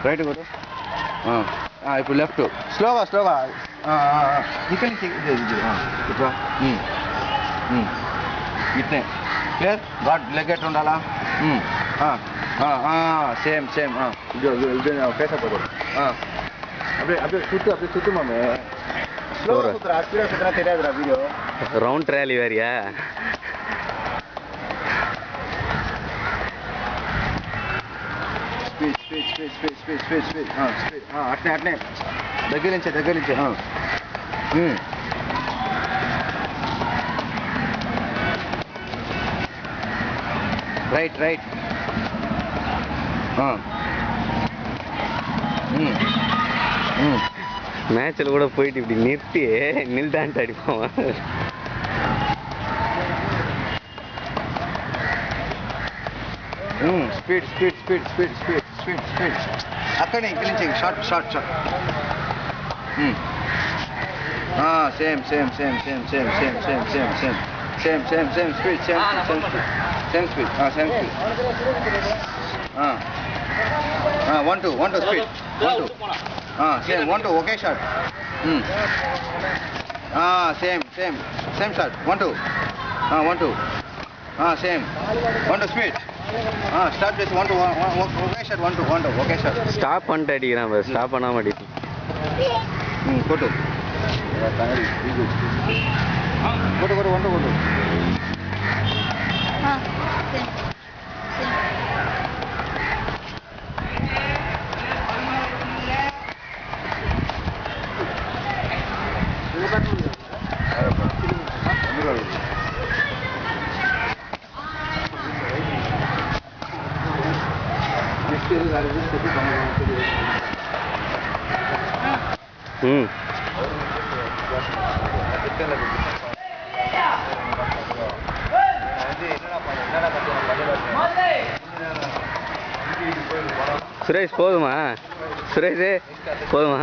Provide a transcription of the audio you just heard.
Right కొట్టు. ఇప్పుడు left. స్లోగా స్లోగా. ఇక్కడి నుంచి ఇట్లా ఇట్నే క్లియర్. గాడ్ లెగ్ ఎట్లా ఉండాలా? Same same. ఫేస్ అప్ కొడు. அப்படியே சுத்து மாமே. ஸ்லோவா சுத்துறா, ஸ்பீடா சுத்துறா தெரியாதுடா வீடியோ. ரவுண்ட் ட்ரையல் வேறியா? Speed speed speed speed speed speed speed speed అట్నే అట్నే దగ్గర నుంచి రైట్ రైట్. மேட்சில் கூட போயிட்டு இப்படி நிறுத்தி நில்டான்ட்டு அடிப்போம். Speed speed speed speed speed speed speed అక్కడే ఇక్కడి నుంచి short short short. Same same same same same same same same same same same same speed same same speed same speed same speed. 1 2 speed 1 2 same 1 2 ఒకే shot. Same same same shot 1 2 1 2 same 1 2 speed. Stop చేసి 1 2 ఒకే shot 1 2 1 2 ఒకే shot. Stop பண்ணிட்டு அடிக்கிறான் பாரு. Stop பண்ணாம அடிப்பான். కొట్టు కొట్టు కొట్టు 1 2 కొట్టు. சுரேஷ் போதுமா? சுரேஷ் போதுமா?